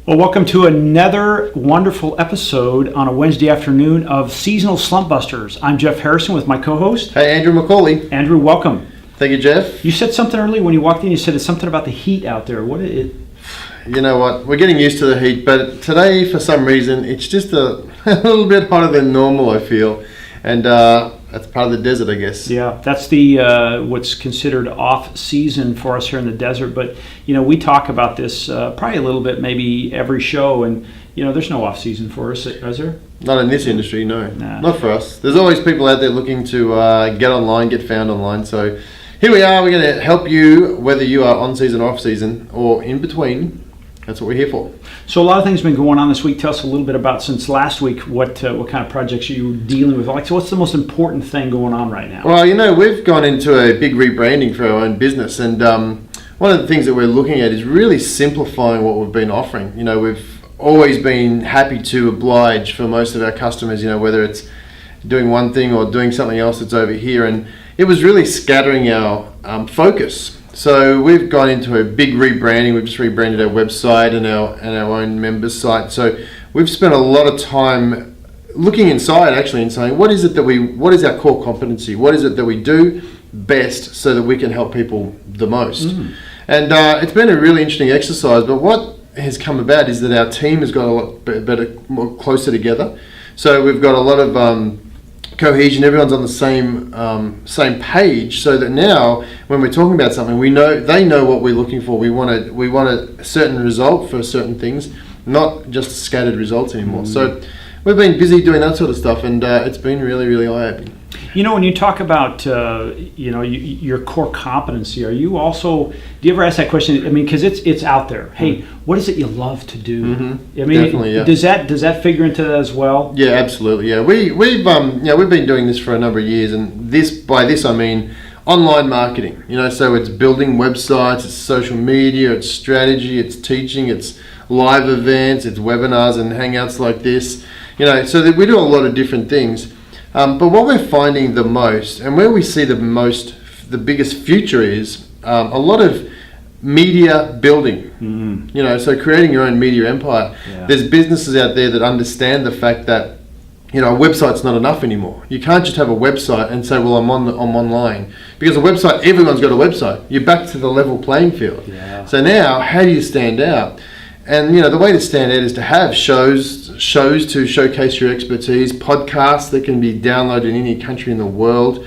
Well, welcome to another wonderful episode on a Wednesday afternoon of Seasonal SlumpBusters. I'm Jeff Harrison with my co-host. Hey, Andrew McCauley. Andrew, welcome. Thank you, Jeff. You said something earlier when you walked in. You said it's something about the heat out there. What is it? You know what? We're getting used to the heat, but today, for some reason, it's just a little bit hotter than normal, I feel. And that's part of the desert, I guess. Yeah, that's the what's considered off-season for us here in the desert. But, you know, we talk about this probably a little bit, maybe every show. And, you know, there's no off-season for us, is there? Not in this industry, no. Nah. Not for us. There's always people out there looking to get online, get found online. So here we are. We're going to help you, whether you are on-season or off-season or in between. That's what we're here for. So a lot of things have been going on this week. Tell us a little bit about, since last week, what kind of projects are you dealing with? Like, so what's the most important thing going on right now? Well, you know, we've gone into a big rebranding for our own business, and one of the things that we're looking at is really simplifying what we've been offering. You know, we've always been happy to oblige for most of our customers, you know, whether it's doing one thing or doing something else that's over here, and it was really scattering our focus. So we've gone into a big rebranding. We've just rebranded our website and our own members site. So we've spent a lot of time looking inside actually and saying, what is our core competency? What is it that we do best so that we can help people the most? And it's been a really interesting exercise, but what has come about is that our team has got a lot better, more closer together. So we've got a lot of cohesion. Everyone's on the same page, so that now when we're talking about something, they know what we're looking for. We want a certain result for certain things, not just scattered results anymore. So we've been busy doing that sort of stuff, and it's been really, really eye-opening. You know, when you talk about your core competency, do you ever ask that question? I mean, because it's out there. Hey, what is it you love to do? I mean, definitely, yeah. Does that figure into that as well? Yeah, absolutely. Yeah, we've been doing this for a number of years, and by this I mean online marketing. You know, so it's building websites, it's social media, it's strategy, it's teaching, it's live events, it's webinars and hangouts like this. You know, so that we do a lot of different things. But what we're finding the most, and where we see the biggest future is a lot of media building. You know, so creating your own media empire. Yeah. There's businesses out there that understand the fact that, you know, a website's not enough anymore. You can't just have a website and say, well, I'm online. Because a website, everyone's got a website. You're back to the level playing field. Yeah. So now, how do you stand out? And, you know, the way to stand out is to have shows to showcase your expertise, podcasts that can be downloaded in any country in the world,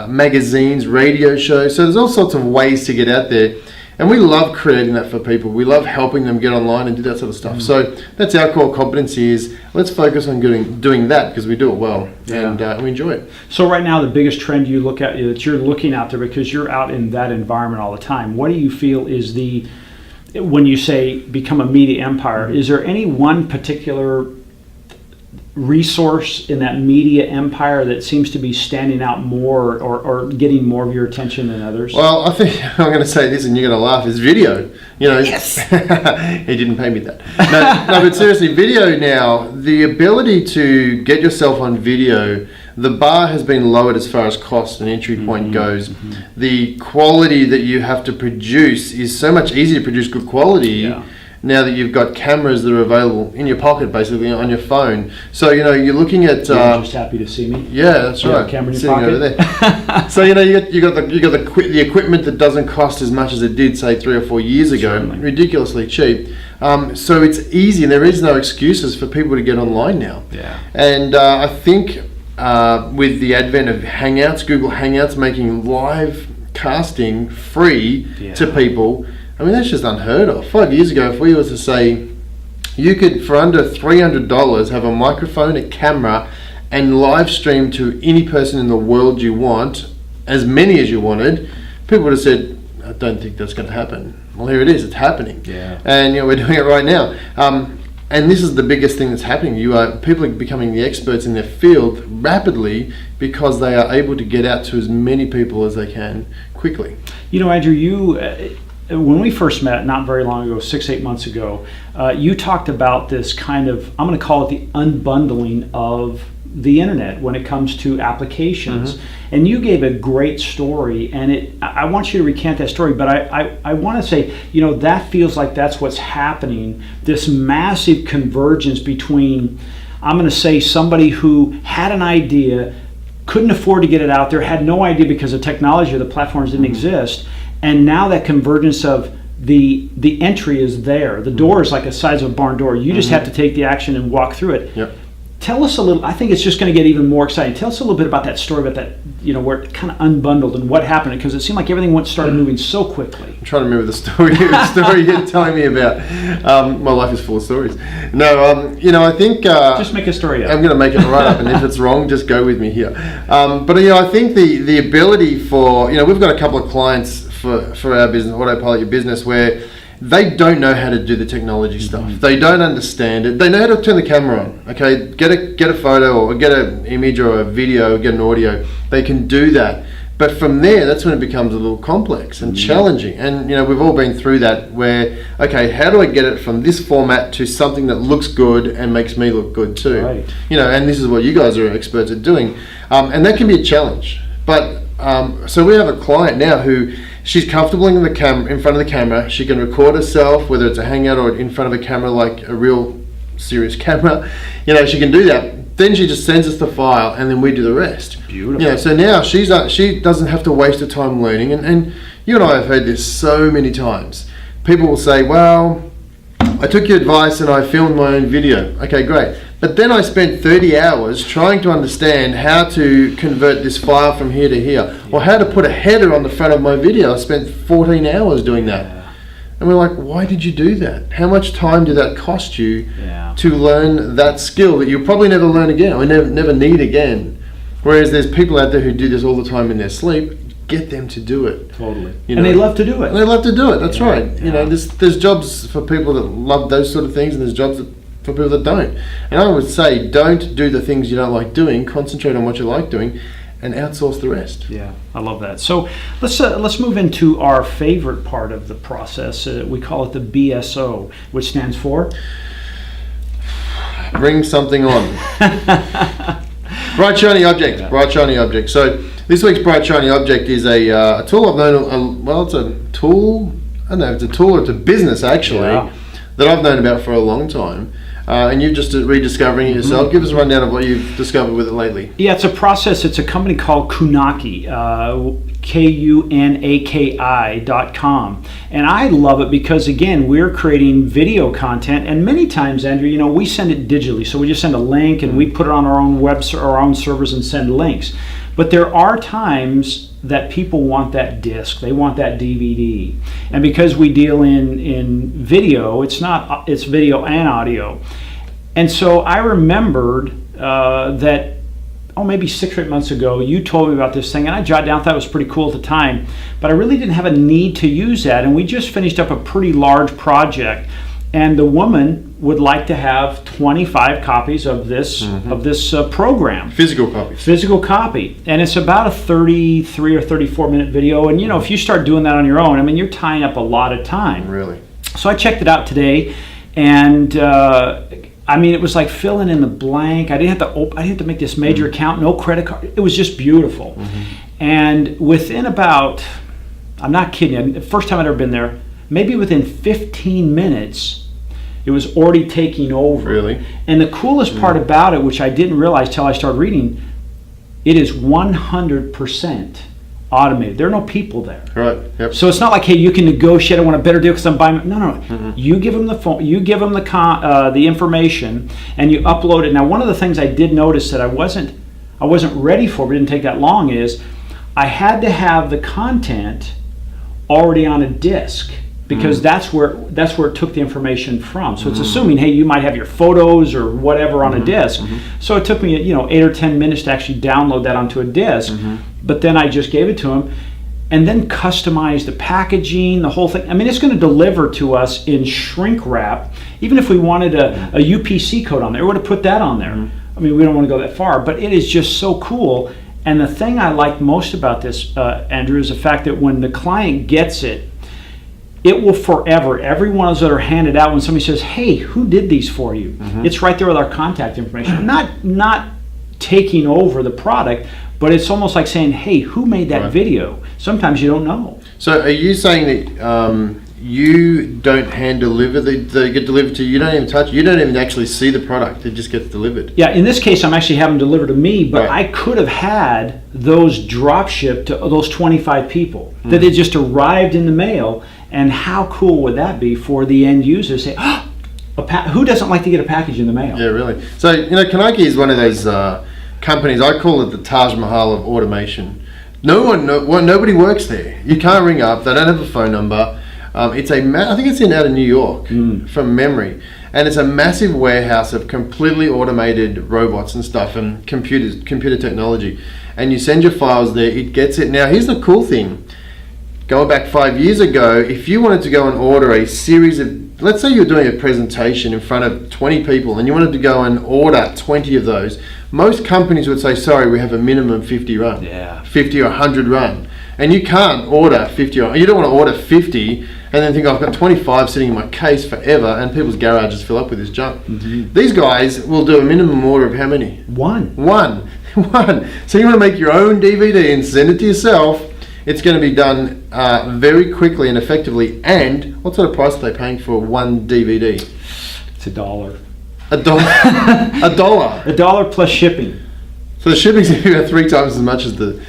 magazines, radio shows. So there's all sorts of ways to get out there. And we love creating that for people. We love helping them get online and do that sort of stuff. So that's our core competency is let's focus on doing that because we do it well and we enjoy it. So right now, the biggest trend you look at that you're looking out there because you're out in that environment all the time. What do you feel is when you say become a media empire, is there any one particular resource in that media empire that seems to be standing out more or getting more of your attention than others? Well, I think I'm going to say this and you're going to laugh, is video. You know, yes. He didn't pay me that. No, but seriously, video now, the ability to get yourself on video, the bar has been lowered as far as cost and entry point goes. The quality that you have to produce is so much easier to produce good quality now that you've got cameras that are available in your pocket, basically on your phone. So, you know, you're looking at. You're just happy to see me. Yeah, that's right. Camera in your sitting pocket. over there. So, you know, you got the equipment that doesn't cost as much as it did, say, 3 or 4 years ago. Certainly. Ridiculously cheap. So it's easy, and there is no excuses for people to get online now. Yeah. And I think. With the advent of Hangouts, Google Hangouts making live casting free to people, I mean, that's just unheard of. 5 years ago, if we were to say you could, for under $300, have a microphone, a camera, and live stream to any person in the world you want, as many as you wanted, people would have said, I don't think that's going to happen. Well, here it is. It's happening. Yeah. And, you know, we're doing it right now. And this is the biggest thing that's happening. People are becoming the experts in their field rapidly because they are able to get out to as many people as they can quickly. You know, Andrew, when we first met not very long ago, 6-8 months ago, you talked about this kind of, I'm going to call it the unbundling of the internet when it comes to applications. And you gave a great story, and I want you to recant that story, but I want to say, that feels like that's what's happening, this massive convergence between, I'm going to say, somebody who had an idea, couldn't afford to get it out there, had no idea because the technology or the platforms didn't exist, and now that convergence of the entry is there. The door is like the size of a barn door. You just have to take the action and walk through it. Yep. Tell us a little, I think it's just going to get even more exciting. Tell us a little bit about that story, about that, where it kind of unbundled and what happened, because it seemed like everything started moving so quickly. I'm trying to remember the story you're telling me about. My life is full of stories. No, I think... just make a story up. I'm going to make it right up, and if it's wrong, just go with me here. But I think the ability for, we've got a couple of clients for our business, Autopilot Your Business, where they don't know how to do the technology stuff. They don't understand it. They know how to turn the camera on. Okay, get a photo or get an image or a video, get an audio. They can do that. But from there, that's when it becomes a little complex and challenging. And we've all been through that where, okay, how do I get it from this format to something that looks good and makes me look good too? Right. And this is what you guys are experts at doing. And that can be a challenge. But so we have a client now who she's comfortable in front of the camera. She can record herself, whether it's a hangout or in front of a camera, like a real serious camera. She can do that. Then she just sends us the file, and then we do the rest. Beautiful. So now she doesn't have to waste her time learning. And you and I have heard this so many times. People will say, well, I took your advice and I filmed my own video. Okay, great. But then I spent 30 hours trying to understand how to convert this file from here to here, or how to put a header on the front of my video. I spent 14 hours doing that. And we're like, why did you do that? How much time did that cost you to learn that skill that you'll probably never learn again, or never need again? Whereas there's people out there who do this all the time in their sleep. Get them to do it. Totally. And they love to do it. And they love to do it. That's right. There's jobs for people that love those sort of things, and there's jobs for people that don't. And I would say, don't do the things you don't like doing. Concentrate on what you like doing, and outsource the rest. Yeah, I love that. So let's move into our favorite part of the process. We call it the BSO, which stands for Bring Something On. Bright shiny object. Yeah. Bright shiny object. So this week's bright shiny object is a tool I've known. It's a tool. I don't know. It's a tool. It's a business actually that I've known about for a long time. And you're just rediscovering it yourself. Give us a rundown of what you've discovered with it lately. Yeah, it's a process. It's a company called Kunaki, Kunaki.com. And I love it because, again, we're creating video content. And many times, Andrew, we send it digitally. So we just send a link and we put it on our own our own servers and send links. But there are times that people want that disc, they want that DVD. And because we deal in video, it's video and audio. And so I remembered that, maybe 6 or 8 months ago, you told me about this thing, and I jotted down, thought it was pretty cool at the time, but I really didn't have a need to use that. And we just finished up a pretty large project, and the woman would like to have 25 copies of this program. Physical copy. And it's about a 33 or 34 minute video. And if you start doing that on your own, you're tying up a lot of time. Really? So I checked it out today, and it was like filling in the blank. I didn't have to make this major account, no credit card. It was just beautiful. And within about, I'm not kidding you, the first time I'd ever been there, maybe within 15 minutes, it was already taking over. Really? And the coolest part about it, which I didn't realize till I started reading, it is 100% automated. There are no people there. Right. Yep. So it's not like, hey, you can negotiate. I want a better deal because I'm buying. No. You give them the phone. You give them the information, and you upload it. Now, one of the things I did notice that I wasn't ready for, but it didn't take that long, is I had to have the content already on a disk, because that's where it took the information from. So it's assuming, hey, you might have your photos or whatever on a disk. So it took me 8 or 10 minutes to actually download that onto a disk. But then I just gave it to him, and then customized the packaging, the whole thing. It's going to deliver to us in shrink wrap. Even if we wanted a UPC code on there, we would have put that on there. We don't want to go that far, but it is just so cool. And the thing I like most about this, Andrew, is the fact that when the client gets it, it will forever, every one of those that are handed out, when somebody says, hey, who did these for you? It's right there with our contact information. Not taking over the product, but it's almost like saying, hey, who made that video? Sometimes you don't know. So are you saying that you don't hand deliver, they get delivered to you, you don't even touch, you don't even actually see the product, it just gets delivered? Yeah, in this case, I'm actually having them delivered to me, but I could have had those drop shipped to those 25 people that it just arrived in the mail, and how cool would that be for the end user to say, oh, who doesn't like to get a package in the mail? Yeah, really. So, Kanaki is one of those companies, I call it the Taj Mahal of automation. Nobody works there. You can't ring up, they don't have a phone number. I think it's out of New York from memory, and it's a massive warehouse of completely automated robots and stuff and computer technology, and you send your files there, it gets it. Now here's the cool thing, going back 5 years ago, if you wanted to go and order a series of, let's say you're doing a presentation in front of 20 people and you wanted to go and order 20 of those, most companies would say, sorry, we have a minimum 50 run, 50 or 100 run. And you can't order 50, or you don't want to order 50 and then think, I've got 25 sitting in my case forever, and people's garages fill up with this junk. These guys will do a minimum order of how many? One. So you want to make your own DVD and send it to yourself. It's going to be done very quickly and effectively. And what sort of price are they paying for one DVD? It's $1. $1? $1 plus shipping. So the shipping's going to be about 3 times as much as the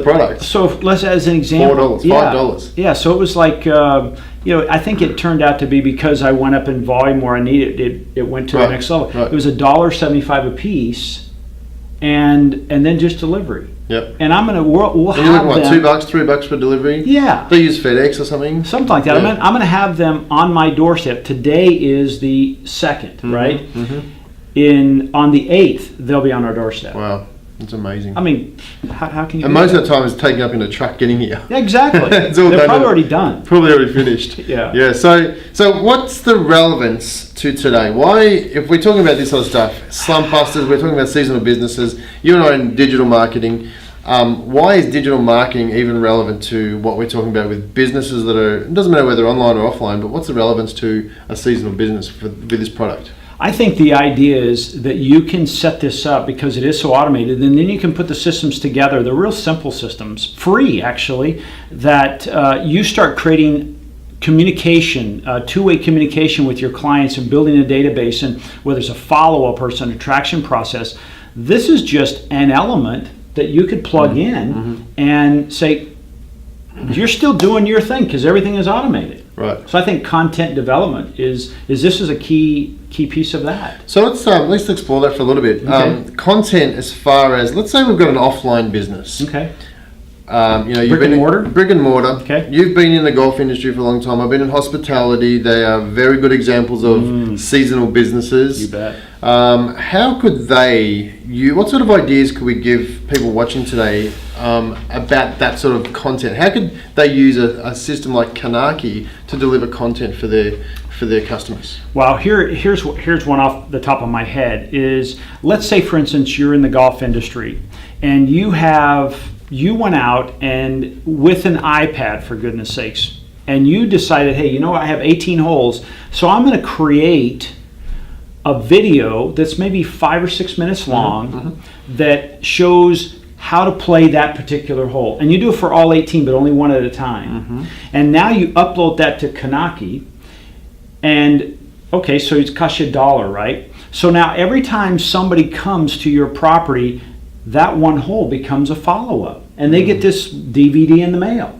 product. So let's, as an example, $4, $5. Yeah. So it was like, I think it turned out to be, because I went up in volume where I needed it went to the next level. It was $1.75 a piece, and then just delivery. Yep. And we'll have them. What, $2, $3 for delivery? Yeah. They use FedEx or something. Something like that. Yeah. I'm going to have them on my doorstep. Today is the 2nd, right? On the 8th, they'll be on our doorstep. Wow. It's amazing. I mean, how can you? And most of the time, it's taken up in a truck getting here. Yeah, exactly. They're probably already done. Probably already finished. Yeah. Yeah. So what's the relevance to today? Why, if we're talking about this sort of stuff, SlumpBusters, we're talking about seasonal businesses. You and I are in digital marketing. Why is digital marketing even relevant to what we're talking about with businesses that are? It doesn't matter whether online or offline, but what's the relevance to a seasonal business with this product? I think the idea is that you can set this up because it is so automated, and then you can put the systems together. They're real simple systems, free actually, that you start creating communication, two-way communication with your clients and building a database, and whether it's a follow-up or it's an attraction process. This is just an element that you could plug in and say, you're still doing your thing because everything is automated. Right. So I think content development is a key piece of that. So let's explore that for a little bit. Okay. Content, as far as, let's say we've got an offline business. Okay. Brick and mortar. Okay. You've been in the golf industry for a long time. I've been in hospitality. They are very good examples of seasonal businesses. You bet. How could what sort of ideas could we give people watching today about that sort of content? How could they use a system like Kanaki to deliver content for their customers? Well, here's one off the top of my head is, let's say for instance you're in the golf industry and you went out and with an iPad, for goodness sakes, and you decided, hey, I have 18 holes, so I'm going to create a video that's maybe 5 or 6 minutes long that shows how to play that particular hole. And you do it for all 18, but only one at a time. And now you upload that to Kanaki, and okay, so it costs you $1, right? So now every time somebody comes to your property, that one hole becomes a follow-up. And they get this DVD in the mail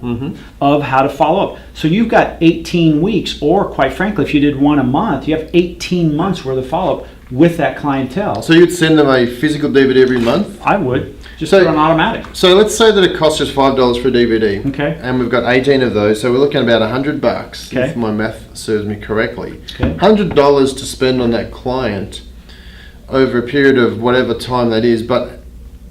of how to follow up. So you've got 18 weeks, or quite frankly, if you did one a month, you have 18 months worth of follow-up with that clientele. So you'd send them a physical DVD every month? I would. Just put it on automatic. So let's say that it costs us $5 for a DVD. Okay. And we've got 18 of those, so we're looking at about $100, okay, if my math serves me correctly. Okay. $100 to spend on that client over a period of whatever time that is, but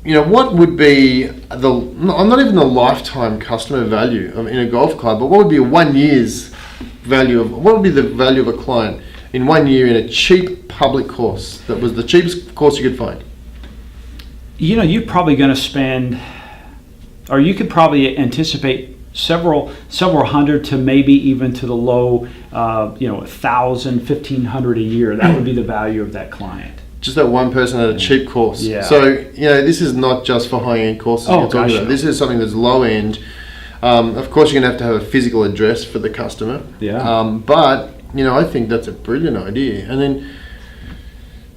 what would be not even the lifetime customer value in a golf club, but what would be 1 year's value what would be the value of a client in 1 year in a cheap public course that was the cheapest course you could find? You're probably going to spend, or you could probably anticipate several hundred to maybe even to the low, $1,000, $1,500 a year. That would be the value of that client. just that one person at a cheap course. Yeah. So, this is not just for high-end courses you're talking about. This is something that's low-end. Of course, you're going to have a physical address for the customer. Yeah. But, I think that's a brilliant idea. And then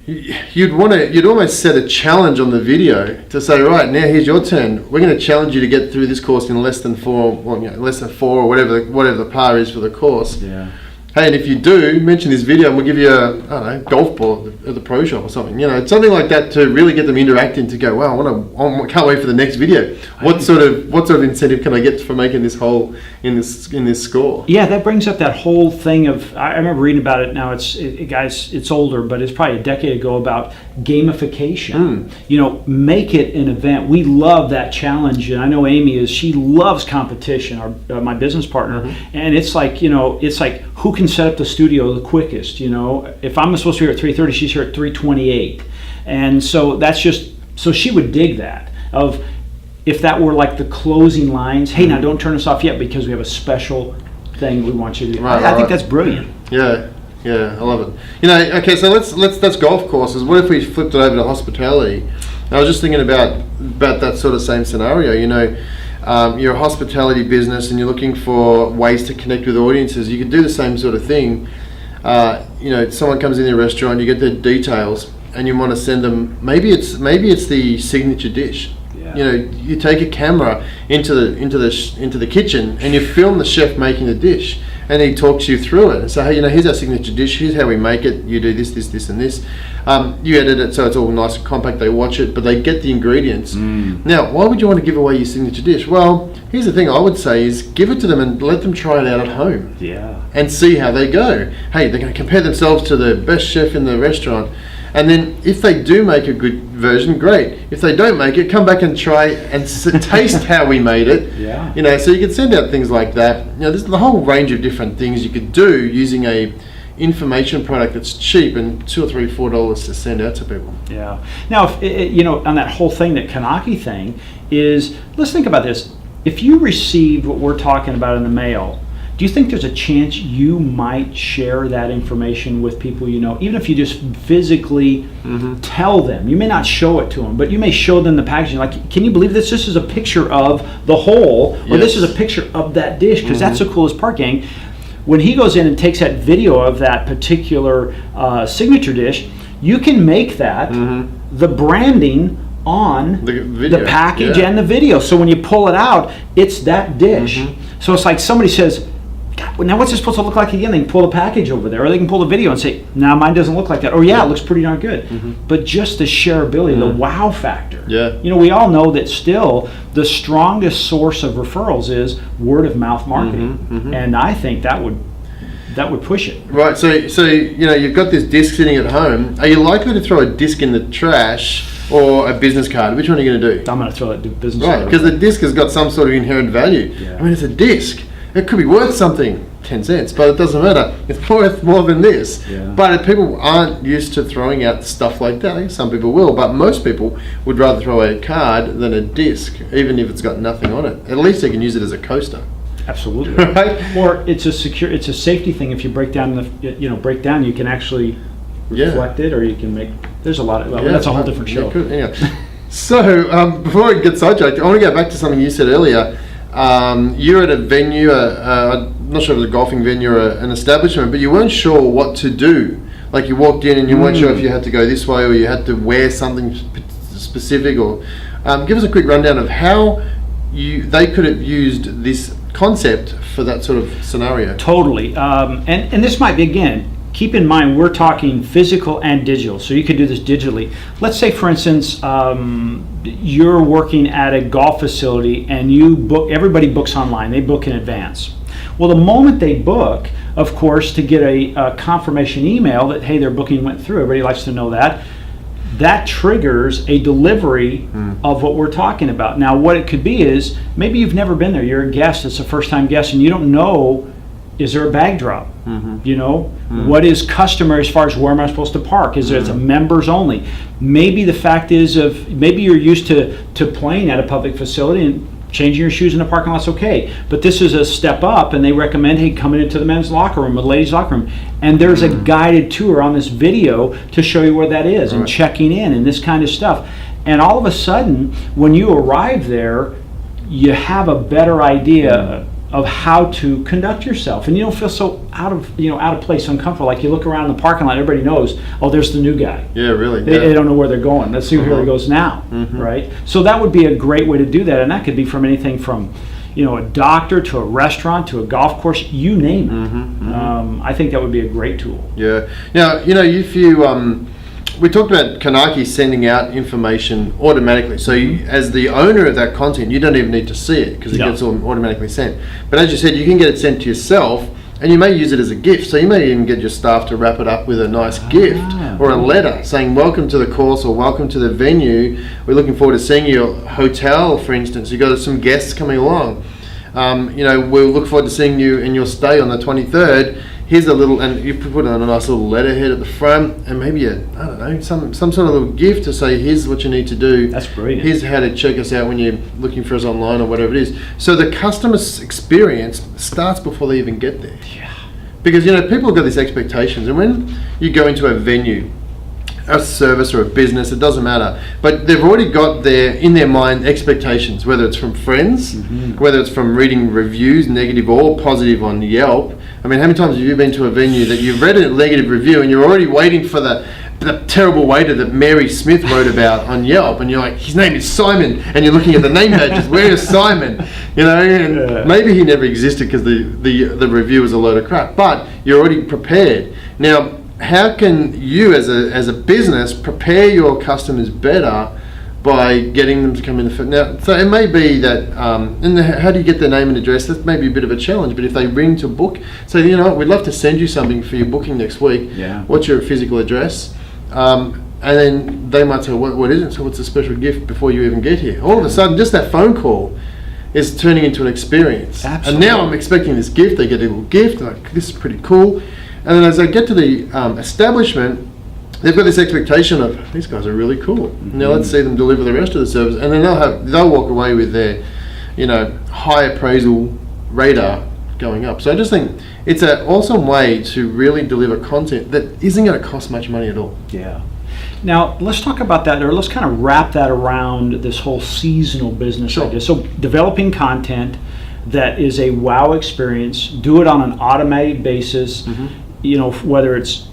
you'd almost set a challenge on the video to say, right, now here's your turn. We're going to challenge you to get through this course in less than 4, or whatever the par is for the course. Yeah. Hey, and if you do, mention this video and we'll give you a golf ball at the pro shop or something. Something like that to really get them interacting, to go, wow, I can't wait for the next video. What sort of incentive can I get for making this hole in this score? Yeah, that brings up that whole thing of, I remember reading about it now, it's older, but it's probably a decade ago, about gamification. Make it an event. We love that challenge, and I know Amy she loves competition, my business partner, and it's like, who can set up the studio the quickest. If I'm supposed to be here at 3:30, she's here at 3:28, and so that's just, so she would dig that, of if that were like the closing lines, hey, now don't turn us off yet because we have a special thing we want you to do. Right, I think that's brilliant. Yeah, I love it. Okay, so that's golf courses. What if we flipped it over to hospitality? And I was just thinking about that sort of same scenario. You're a hospitality business and you're looking for ways to connect with audiences. You could do the same sort of thing. Someone comes in your restaurant, you get their details, and you want to send them. Maybe it's the signature dish. Yeah. You take a camera into the kitchen and you film the chef making the dish, and he talks you through it and say, hey, here's our signature dish. Here's how we make it. You do this, and this. You edit it so it's all nice and compact. They watch it, but they get the ingredients. Now, why would you want to give away your signature dish? Well, here's the thing I would say is give it to them and let them try it out at home. Yeah. And see how they go. Hey, they're going to compare themselves to the best chef in the restaurant. And then if they do make a good version, great. If they don't make it, come back and try and taste how we made it. Yeah. So you can send out things like that. There's the whole range of different things you could do using a information product that's cheap and $2 or $3, $4 to send out to people. Yeah. Now, if, on that whole thing, that Kanaki thing is, let's think about this. If you received what we're talking about in the mail, do you think there's a chance you might share that information with people even if you just physically tell them? You may not show it to them, but you may show them the packaging. Like, can you believe this? This is a picture of the hole, or this is a picture of that dish, because that's the coolest part, gang. When he goes in and takes that video of that particular signature dish, you can make that the branding on the package and the video. So when you pull it out, it's that dish. So it's like somebody says, God, now what's it supposed to look like again? They can pull the package over there, or they can pull the video and say, nah, mine doesn't look like that. Or it looks pretty darn good. But just the shareability, the wow factor. Yeah. We all know that still the strongest source of referrals is word of mouth marketing. And I think that would push it. Right, so you've got this disc sitting at home. Are you likely to throw a disc in the trash or a business card? Which one are you going to do? I'm going to throw that business card. Right, because the disc has got some sort of inherent value. Yeah. I mean, it's a disc. It could be worth something, 10 cents, but it doesn't matter. It's worth more than this. Yeah. But if people aren't used to throwing out stuff like that, I think some people will, but most people would rather throw a card than a disc, even if it's got nothing on it. At least they can use it as a coaster. Absolutely. Right? Or it's a safety thing. If you break down you can actually reflect it, or you can make. There's a lot of. That's a whole different show. So before we get sidetracked, I want to go back to something you said earlier. You're at a venue. I'm not sure if it was a golfing venue or an establishment, but you weren't sure what to do. Like, you walked in and you weren't sure if you had to go this way or you had to wear something specific. Or give us a quick rundown of how they could have used this concept for that sort of scenario. Totally. And this might be, again, keep in mind we're talking physical and digital, so you could do this digitally. Let's say, for instance, you're working at a golf facility and everybody books online. They book in advance. Well, the moment they book, of course, to get a confirmation email that, hey, their booking went through, everybody likes to know that triggers a delivery of what we're talking about. Now, what it could be is, maybe you've never been there. You're a guest. It's a first-time guest, and you don't know, is there a bag drop? What is customary as far as where am I supposed to park? Is it a members only? Maybe the fact is maybe you're used to playing at a public facility, and changing your shoes in the parking lot's okay. But this is a step up, and they recommend, hey, coming into the men's locker room or the ladies' locker room. And there's a guided tour on this video to show you where that is, and checking in and this kind of stuff. And all of a sudden, when you arrive there, you have a better idea of how to conduct yourself, and you don't feel so out of place, uncomfortable. Like you look around in the parking lot, everybody knows, oh, there's the new guy. Yeah, really. They don't know where they're going. Let's see where he goes now, right? So that would be a great way to do that, and that could be from anything from, a doctor to a restaurant to a golf course, you name it. I think that would be a great tool. Yeah. Now, if you we talked about Kanaki sending out information automatically. So as the owner of that content, you don't even need to see it because it gets automatically sent. But as you said, you can get it sent to yourself, and you may use it as a gift. So you may even get your staff to wrap it up with a nice gift or a letter saying, welcome to the course or welcome to the venue. We're looking forward to seeing your hotel, for instance. You've got some guests coming along. We'll look forward to seeing you in your stay on the 23rd. Here's a little, and you put on a nice little letterhead at the front, and maybe some sort of little gift to say, here's what you need to do. That's brilliant. Here's how to check us out when you're looking for us online or whatever it is. So the customer experience starts before they even get there. Yeah. Because people have got these expectations, and when you go into a venue, a service or a business, it doesn't matter, but they've already got in their mind expectations, whether it's from friends, whether it's from reading reviews, negative or positive on Yelp. I mean, how many times have you been to a venue that you've read a negative review and you're already waiting for the terrible waiter that Mary Smith wrote about on Yelp, and you're like, his name is Simon, and you're looking at the name badges, where is Simon? And maybe he never existed because the review was a load of crap, but you're already prepared. Now, how can you as a business prepare your customers better by getting them to come in now? So it may be that how do you get their name and address? That may be a bit of a challenge, but if they ring to book, say, we'd love to send you something for your booking next week. What's your physical address? And then they might say, what is it? So what's a special gift before you even get here? All of a sudden, just that phone call is turning into an experience. Absolutely. And now I'm expecting this gift. They get a little gift, like, this is pretty cool. And then as they get to the establishment, they've got this expectation of, these guys are really cool. Now let's see them deliver the rest of the service, and then they'll walk away with their, high appraisal radar going up. So I just think it's an awesome way to really deliver content that isn't going to cost much money at all. Yeah. Now let's talk about that, or let's kind of wrap that around this whole seasonal business idea. So developing content that is a wow experience, do it on an automated basis. Whether it's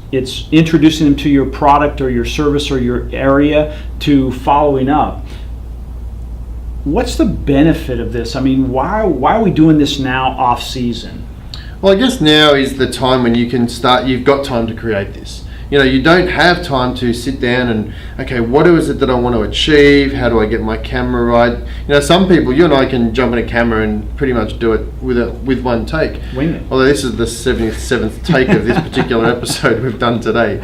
introducing them to your product or your service or your area, to following up. What's the benefit of this? I mean, why are we doing this now off season? Well, I guess now is the time when you can start. You've got time to create this. You don't have time to sit down and, okay, what is it that I want to achieve? How do I get my camera right? Some people, you and I can jump in a camera and pretty much do it with one take. Wing it. Although this is the 77th take of this particular episode we've done today.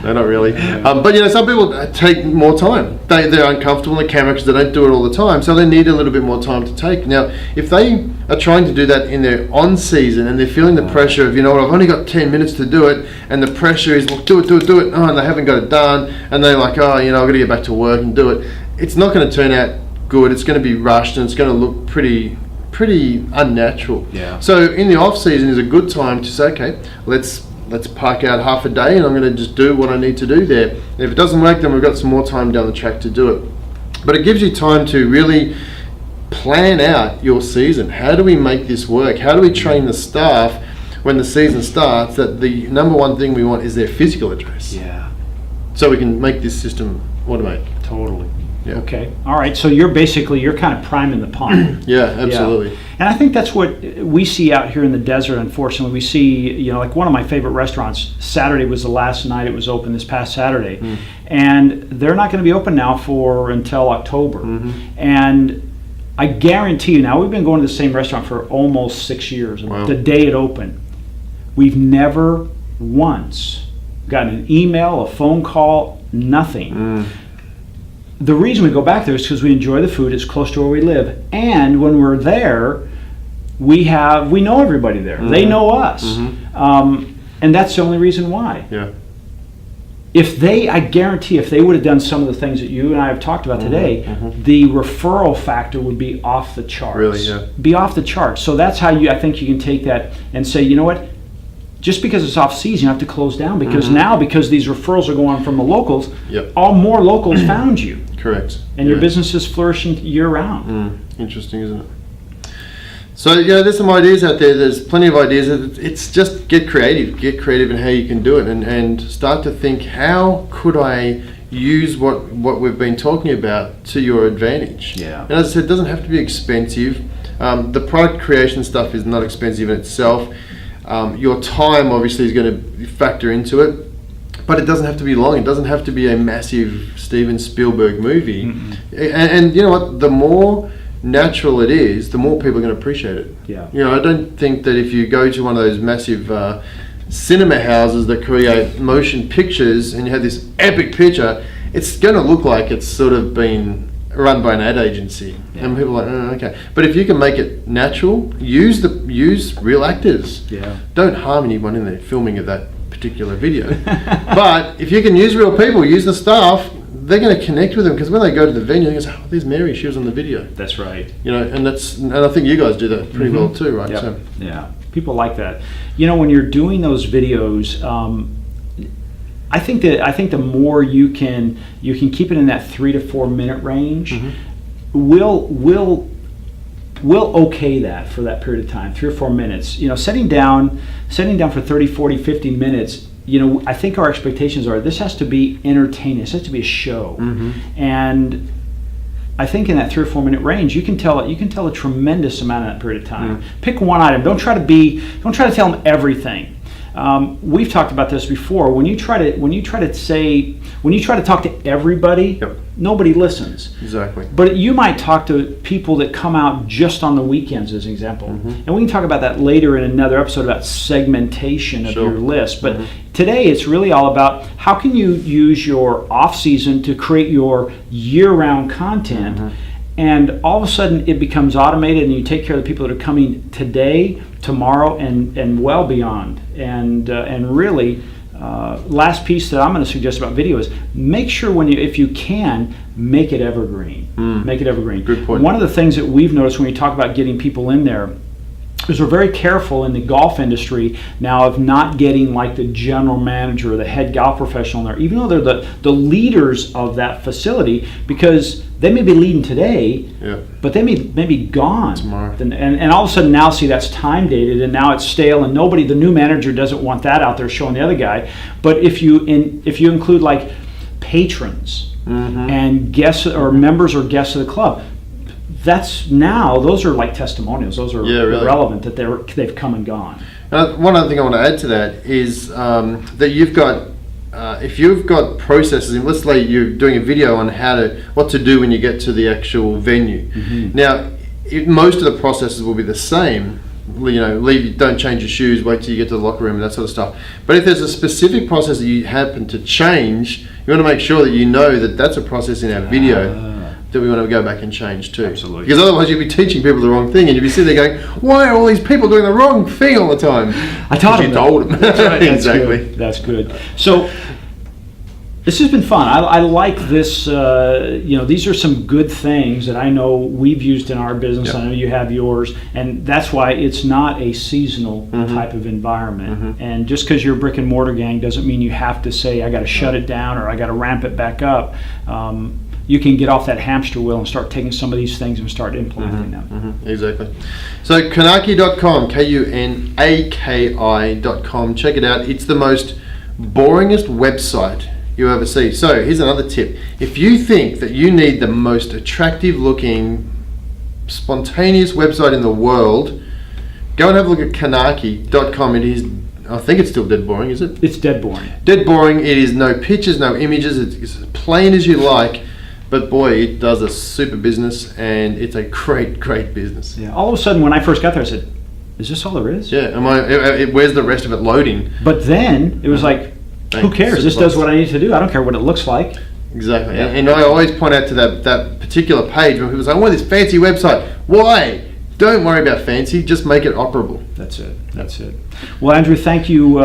No, not really. But some people take more time. They're uncomfortable on the camera because they don't do it all the time, so they need a little bit more time to take. Now, if they are trying to do that in their on season and they're feeling the pressure of, I've only got 10 minutes to do it, and the pressure is, do it, and they haven't got it done, and they're like, I've got to get back to work and do it. It's not going to turn out good. It's going to be rushed, and it's going to look pretty unnatural. Yeah. So in the off season is a good time to say, okay, let's park out half a day, and I'm going to just do what I need to do there. And if it doesn't work, then we've got some more time down the track to do it. But it gives you time to really plan out your season. How do we make this work? How do we train the staff when the season starts that the number one thing we want is their physical address? Yeah. So we can make this system automate. Totally. Yeah. Okay. All right. So you're kind of priming the pump. Yeah, absolutely. Yeah. And I think that's what we see out here in the desert. Unfortunately, we see, like one of my favorite restaurants, Saturday was the last night it was open, this past Saturday. And they're not going to be open now until October. And I guarantee you, now we've been going to the same restaurant for almost 6 years. Wow. The day it opened, we've never once gotten an email, a phone call, nothing. The reason we go back there is because we enjoy the food. It's close to where we live, and when we're there, we know everybody there. They know us, and that's the only reason why. Yeah. I guarantee if they would have done some of the things that you and I have talked about today, the referral factor would be off the charts. Really, yeah. Be off the charts. So that's how I think you can take that and say, you know what? Just because it's off season, you have to close down because now because these referrals are going from the locals, all more locals found you. Correct. And your business is flourishing year round. Interesting, isn't it? So there's some ideas out there. There's plenty of ideas. It's just get creative in how you can do it, and start to think, how could I use what we've been talking about to your advantage? Yeah. And as I said, it doesn't have to be expensive. The product creation stuff is not expensive in itself. Your time obviously is going to factor into it, but it doesn't have to be long. It doesn't have to be a massive Steven Spielberg movie. And you know what? The more natural it is, the more people are going to appreciate it. Yeah. I don't think that if you go to one of those massive cinema houses that create motion pictures and you have this epic picture, it's going to look like it's sort of been run by an ad agency, and people are like, oh, okay. But if you can make it natural, use real actors. Yeah. Don't harm anyone in the filming of that particular video. But if you can use real people, use the staff, they're going to connect with them, because when they go to the venue, they go, oh, there's Mary, she was on the video. That's right. And I think you guys do that pretty well too, right? Yep. So. Yeah, people like that. When you're doing those videos, I think the more you can keep it in that 3 to 4 minute range, we'll okay that for that period of time, 3 or 4 minutes. Setting down for 30, 40, 50 minutes. I think our expectations are this has to be entertaining. This has to be a show, and I think in that 3 or 4 minute range, you can tell a tremendous amount in that period of time. Pick one item. Don't try to tell them everything. We've talked about this before. When you try to talk to everybody, nobody listens. Exactly. But you might talk to people that come out just on the weekends, as an example. And we can talk about that later in another episode about segmentation of your list. But today it's really all about how can you use your off season to create your year-round content. And all of a sudden it becomes automated, and you take care of the people that are coming today, tomorrow, and well beyond. And really, last piece that I'm going to suggest about video is make sure if you can, make it evergreen. Make it evergreen. Good point. One of the things that we've noticed when we talk about getting people in there is we're very careful in the golf industry now of not getting like the general manager or the head golf professional in there, even though they're the leaders of that facility, because they may be leading today, but they may be gone tomorrow. And all of a sudden now see that's time dated, and now it's stale, and the new manager doesn't want that out there showing the other guy. But if you include like patrons and guests or members or guests of the club, those are like testimonials. Those are relevant that they've come and gone. One other thing I want to add to that is that you've got if you've got processes, and let's say you're doing a video on what to do when you get to the actual venue. Now, most of the processes will be the same. Don't change your shoes, wait till you get to the locker room, and that sort of stuff. But if there's a specific process that you happen to change, you want to make sure that you know that that's a process in our video that we want to go back and change too. Absolutely. Because otherwise you'd be teaching people the wrong thing, and you'd be sitting there going, why are all these people doing the wrong thing all the time? I taught them. You told them. That's right. Exactly. That's good. So this has been fun. I like this. These are some good things that I know we've used in our business. I know you have yours, and that's why it's not a seasonal type of environment. And just because you're a brick and mortar gang doesn't mean you have to say I got to shut it down or I got to ramp it back up. You can get off that hamster wheel and start taking some of these things and start implementing them. Exactly. So Kunaki.com, Kunaki.com. Check it out. It's the most boringest website you ever see. So here's another tip. If you think that you need the most attractive looking, spontaneous website in the world, go and have a look at Kunaki.com. It is, I think it's still dead boring, is it? It's dead boring. Dead boring. It is no pictures, no images. It's as plain as you like. But boy, it does a super business, and it's a great, great business. Yeah. All of a sudden, when I first got there, I said, "Is this all there is?" Yeah. Where's the rest of it loading? But then it was like, who cares? This does what I need to do. I don't care what it looks like. Exactly. Yeah. And I always point out to that particular page when people say, "I want this fancy website." Why? Don't worry about fancy. Just make it operable. That's it. Well, Andrew, thank you.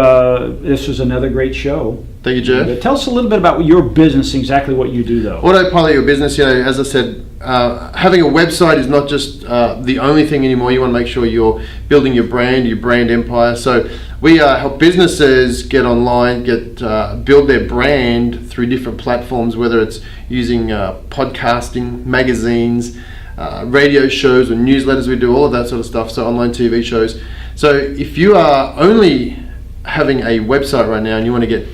This was another great show. Thank you, Jeff. Tell us a little bit about your business, exactly what you do, though. Autopilot your business, as I said, having a website is not just the only thing anymore. You want to make sure you're building your brand empire. So we help businesses get online, build their brand through different platforms, whether it's using podcasting, magazines, radio shows or newsletters. We do all of that sort of stuff, so online TV shows. So if you are only having a website right now and you want to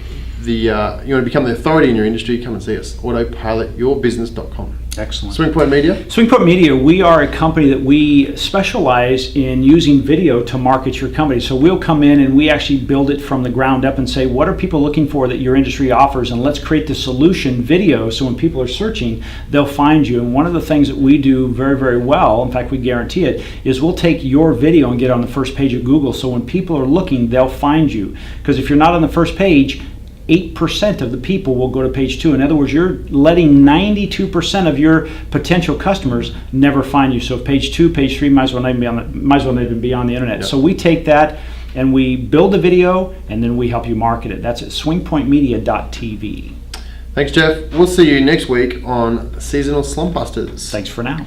you want to become the authority in your industry, come and see us. Autopilotyourbusiness.com. Excellent. Swingpoint Media? Swingpoint Media, we are a company that we specialize in using video to market your company. So we'll come in and we actually build it from the ground up and say, what are people looking for that your industry offers? And let's create the solution video so when people are searching, they'll find you. And one of the things that we do very, very well, in fact, we guarantee it, is we'll take your video and get on the first page of Google. So when people are looking, they'll find you. Because if you're not on the first page, 8% of the people will go to page 2. In other words, you're letting 92% of your potential customers never find you. So page 2, page 3 might as well not even be on the internet. Yep. So we take that and we build a video and then we help you market it. That's at swingpointmedia.tv. Thanks, Jeff. We'll see you next week on Seasonal SlumpBusters. Thanks for now.